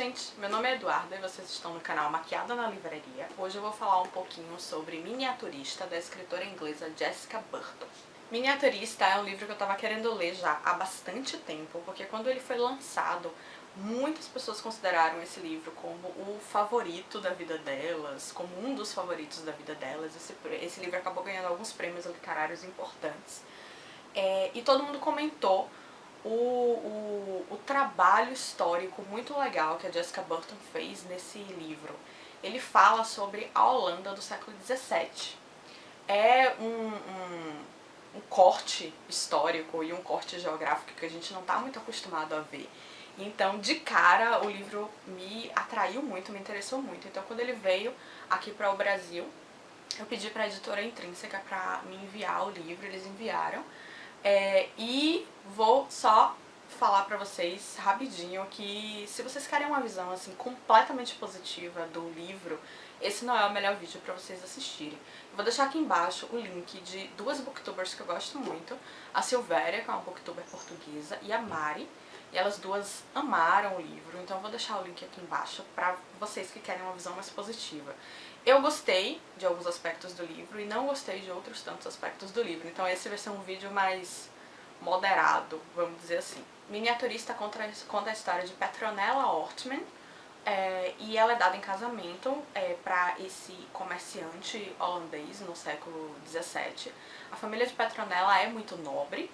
gente, meu nome é Eduarda e vocês estão no canal Maquiada na Livraria. Hoje eu vou falar um pouquinho sobre Miniaturista, da escritora inglesa Jessica Burton. Miniaturista é um livro que eu tava querendo ler já há bastante tempo, porque quando ele foi lançado, muitas pessoas consideraram esse livro como o favorito da vida delas, como um dos favoritos da vida delas. Esse livro acabou ganhando alguns prêmios literários importantes. E todo mundo comentou o trabalho histórico muito legal que a Jessica Burton fez nesse livro. Ele fala sobre a Holanda do século XVII. É um corte histórico e um corte geográfico que a gente não está muito acostumado a ver. Então, de cara, o livro me atraiu muito, me interessou muito. Então, quando ele veio aqui para o Brasil, eu pedi para a editora Intrínseca para me enviar o livro, eles enviaram. E vou só falar pra vocês rapidinho que se vocês querem uma visão assim completamente positiva do livro, esse não é o melhor vídeo pra vocês assistirem. Eu vou deixar aqui embaixo o link de duas booktubers que eu gosto muito, a Silvéria, que é uma booktuber portuguesa, e a Mari, e elas duas amaram o livro, então eu vou deixar o link aqui embaixo pra vocês que querem uma visão mais positiva. Eu gostei de alguns aspectos do livro e não gostei de outros tantos aspectos do livro, então esse vai ser um vídeo mais moderado, vamos dizer assim. Miniaturista conta a história de Petronella Ortmann, e ela é dada em casamento para esse comerciante holandês no século XVII. A família de Petronella é muito nobre,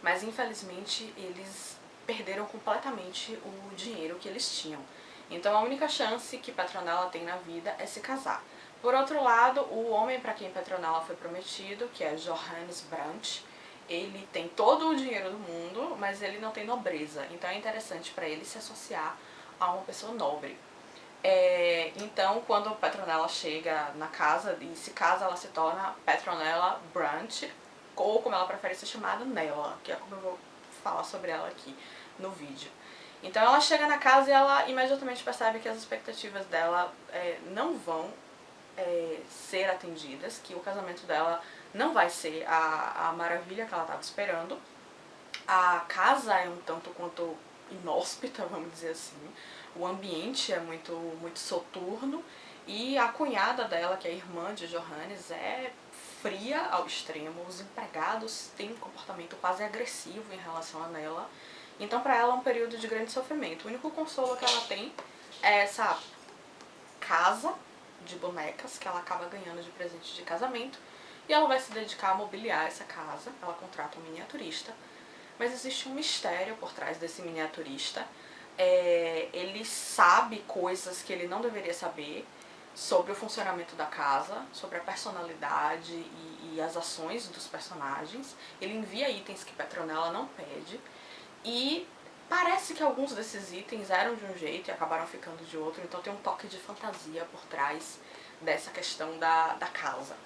mas infelizmente eles perderam completamente o dinheiro que eles tinham. Então a única chance que Petronella tem na vida é se casar. Por outro lado, o homem para quem Petronella foi prometido, que é Johannes Brandt, ele tem todo o dinheiro do mundo, mas ele não tem nobreza. Então é interessante para ele se associar a uma pessoa nobre. Então, quando Petronella chega na casa e se casa, ela se torna Petronella Brandt, ou como ela prefere ser chamada, Nella, que é como eu vou falar sobre ela aqui no vídeo. Então ela chega na casa e ela imediatamente percebe que as expectativas dela não vão ser atendidas, que o casamento dela não vai ser a maravilha que ela estava esperando. A casa é um tanto quanto inóspita, vamos dizer assim. O ambiente é muito, muito soturno e a cunhada dela, que é a irmã de Johannes, é fria ao extremo. Os empregados têm um comportamento quase agressivo em relação a Nella. Então, para ela é um período de grande sofrimento. O único consolo que ela tem é essa casa de bonecas que ela acaba ganhando de presente de casamento. E ela vai se dedicar a mobiliar essa casa. Ela contrata um miniaturista. Mas existe um mistério por trás desse miniaturista. Ele sabe coisas que ele não deveria saber sobre o funcionamento da casa, sobre a personalidade e as ações dos personagens. Ele envia itens que Petronella não pede. E parece que alguns desses itens eram de um jeito e acabaram ficando de outro, então tem um toque de fantasia por trás dessa questão da casa.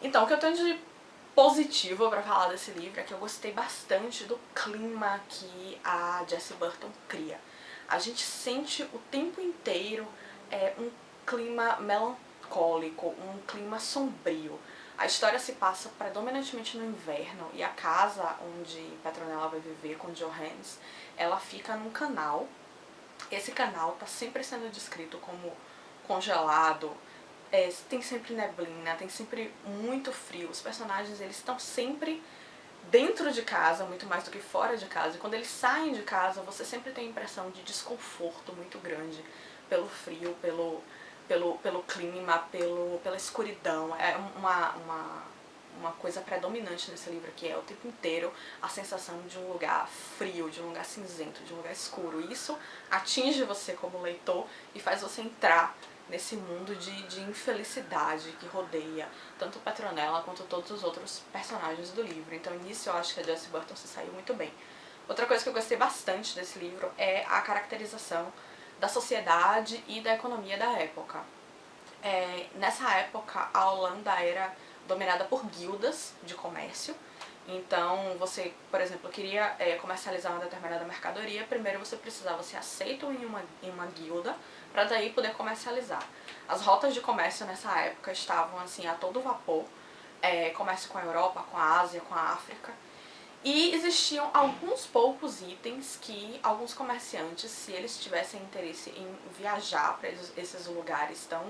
Então, o que eu tenho de positivo pra falar desse livro é que eu gostei bastante do clima que a Jessie Burton cria. A gente sente o tempo inteiro um clima melancólico, um clima sombrio. A história se passa predominantemente no inverno e a casa onde Petronella vai viver com Johannes, ela fica num canal. Esse canal está sempre sendo descrito como congelado, tem sempre neblina, tem sempre muito frio. Os personagens eles estão sempre dentro de casa, muito mais do que fora de casa. E quando eles saem de casa, você sempre tem a impressão de desconforto muito grande pelo frio, pelo clima, pela escuridão. É uma coisa predominante nesse livro aqui, é o tempo inteiro a sensação de um lugar frio, de um lugar cinzento, de um lugar escuro. E isso atinge você como leitor e faz você entrar nesse mundo de infelicidade que rodeia tanto Petronella quanto todos os outros personagens do livro. Então nisso eu acho que a Jessie Burton se saiu muito bem. Outra coisa que eu gostei bastante desse livro é a caracterização da sociedade e da economia da época. Nessa época, a Holanda era dominada por guildas de comércio. Então, você, por exemplo, queria comercializar uma determinada mercadoria, primeiro você precisava ser aceito em uma guilda, para daí poder comercializar. As rotas de comércio nessa época estavam assim a todo vapor, comércio com a Europa, com a Ásia, com a África. E existiam alguns poucos itens que alguns comerciantes, se eles tivessem interesse em viajar para esses lugares tão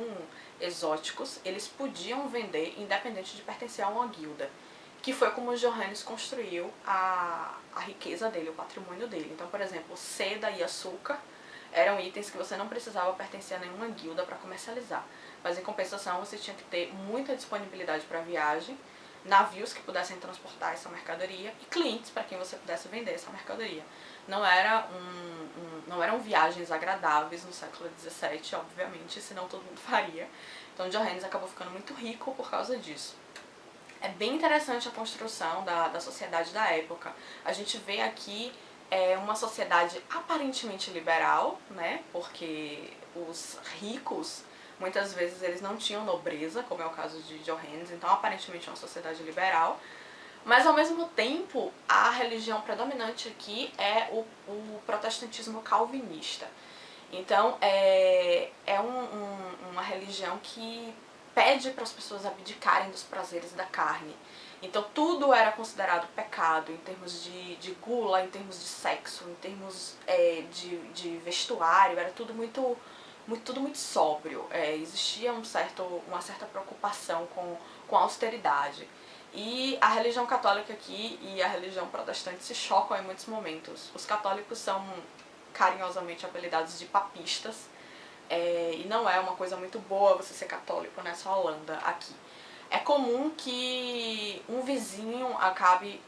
exóticos, eles podiam vender independente de pertencer a uma guilda. Que foi como o Johannes construiu a riqueza dele, o patrimônio dele. Então, por exemplo, seda e açúcar eram itens que você não precisava pertencer a nenhuma guilda para comercializar. Mas em compensação você tinha que ter muita disponibilidade para viagem, navios que pudessem transportar essa mercadoria e clientes para quem você pudesse vender essa mercadoria. Não eram viagens agradáveis no século XVII, obviamente, senão todo mundo faria. Então Johannes acabou ficando muito rico por causa disso. É bem interessante a construção da sociedade da época. A gente vê aqui uma sociedade aparentemente liberal, né? Porque os ricos, muitas vezes, eles não tinham nobreza, como é o caso de Johannes, então aparentemente é uma sociedade liberal. Mas, ao mesmo tempo, a religião predominante aqui é o protestantismo calvinista. Então, uma religião que pede para as pessoas abdicarem dos prazeres da carne. Então tudo era considerado pecado em termos de gula, em termos de sexo, em termos de vestuário, era tudo muito sóbrio. Existia uma certa preocupação com a austeridade. E a religião católica aqui e a religião protestante se chocam em muitos momentos. Os católicos são carinhosamente apelidados de papistas, e não é uma coisa muito boa você ser católico nessa Holanda aqui. É comum que um vizinho acabe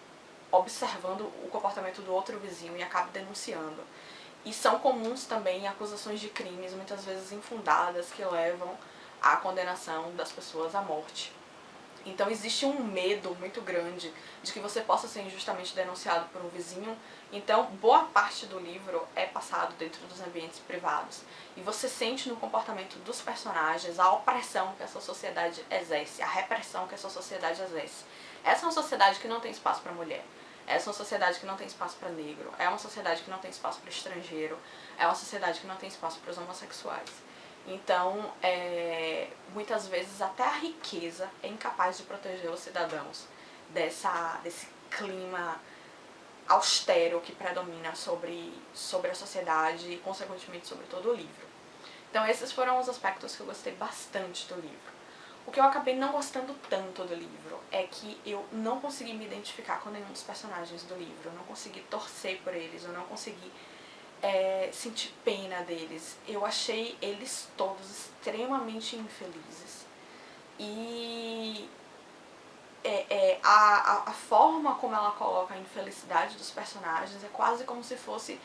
observando o comportamento do outro vizinho e acabe denunciando. E são comuns também acusações de crimes, muitas vezes infundadas, que levam à condenação das pessoas à morte. Então existe um medo muito grande de que você possa ser injustamente denunciado por um vizinho. Então boa parte do livro é passado dentro dos ambientes privados. E você sente no comportamento dos personagens a opressão que essa sociedade exerce, a repressão que essa sociedade exerce. Essa é uma sociedade que não tem espaço para mulher. Essa é uma sociedade que não tem espaço para negro. É uma sociedade que não tem espaço para estrangeiro. É uma sociedade que não tem espaço para os homossexuais. Então, muitas vezes até a riqueza é incapaz de proteger os cidadãos desse clima austero que predomina sobre a sociedade e, consequentemente, sobre todo o livro. Então, esses foram os aspectos que eu gostei bastante do livro. O que eu acabei não gostando tanto do livro é que eu não consegui me identificar com nenhum dos personagens do livro, eu não consegui torcer por eles, eu não consegui sentir pena deles. Eu achei eles todos extremamente infelizes. E a forma como ela coloca a infelicidade dos personagens é quase como se fosse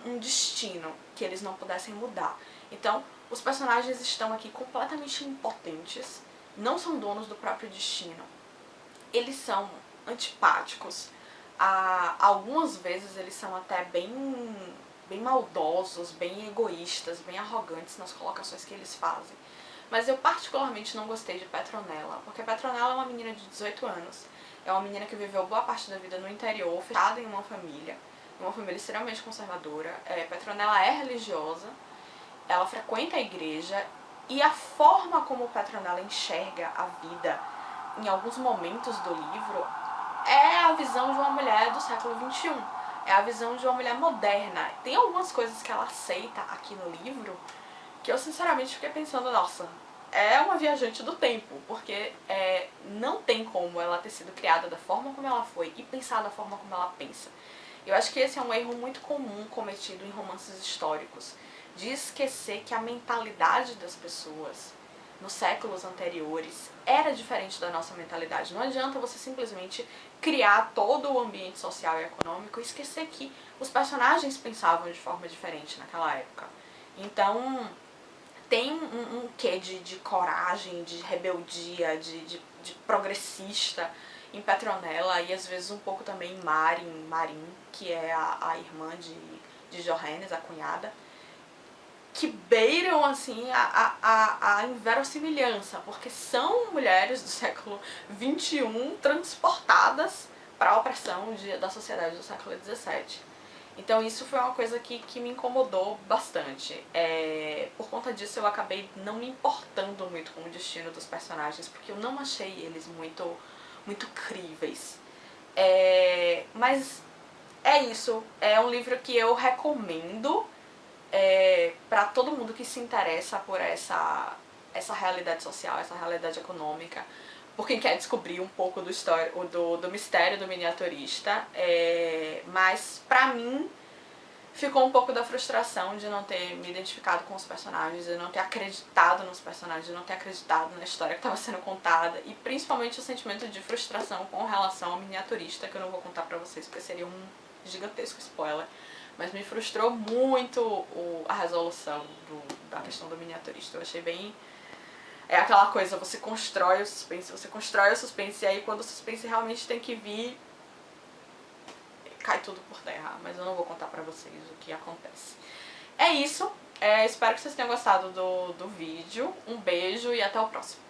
um destino que eles não pudessem mudar. Então, os personagens estão aqui completamente impotentes, não são donos do próprio destino. Eles são antipáticos. Algumas vezes eles são até bem maldosos, bem egoístas, bem arrogantes nas colocações que eles fazem. Mas eu particularmente não gostei de Petronella, porque Petronella é uma menina de 18 anos, é uma menina que viveu boa parte da vida no interior, fechada em uma família extremamente conservadora. Petronella é religiosa, ela frequenta a igreja, e a forma como Petronella enxerga a vida em alguns momentos do livro é a visão de uma mulher do século XXI. É a visão de uma mulher moderna. Tem algumas coisas que ela aceita aqui no livro que eu sinceramente fiquei pensando, nossa, é uma viajante do tempo, porque não tem como ela ter sido criada da forma como ela foi e pensar da forma como ela pensa. Eu acho que esse é um erro muito comum cometido em romances históricos, de esquecer que a mentalidade das pessoas nos séculos anteriores era diferente da nossa mentalidade. Não adianta você simplesmente criar todo o ambiente social e econômico e esquecer que os personagens pensavam de forma diferente naquela época. Então, tem um quê de coragem, de rebeldia, de progressista em Petronella, e às vezes um pouco também em Marin, que é a irmã de Johannes, a cunhada, que beiram assim a inverossimilhança, porque são mulheres do século XXI transportadas para a opressão da sociedade do século XVII. Então isso foi uma coisa que me incomodou bastante. Por conta disso eu acabei não me importando muito com o destino dos personagens, porque eu não achei eles muito críveis. Mas é isso, é um livro que eu recomendo para todo mundo que se interessa por essa realidade social, essa realidade econômica, por quem quer descobrir um pouco do mistério do miniaturista. Mas pra mim ficou um pouco da frustração de não ter me identificado com os personagens, de não ter acreditado nos personagens, de não ter acreditado na história que estava sendo contada, e principalmente o sentimento de frustração com relação ao miniaturista, que eu não vou contar pra vocês porque seria um gigantesco spoiler, mas me frustrou muito a resolução da questão do miniaturista. Eu achei bem... É aquela coisa, você constrói o suspense, e aí quando o suspense realmente tem que vir, cai tudo por terra. Mas eu não vou contar pra vocês o que acontece. É isso, espero que vocês tenham gostado do vídeo. Um beijo e até o próximo.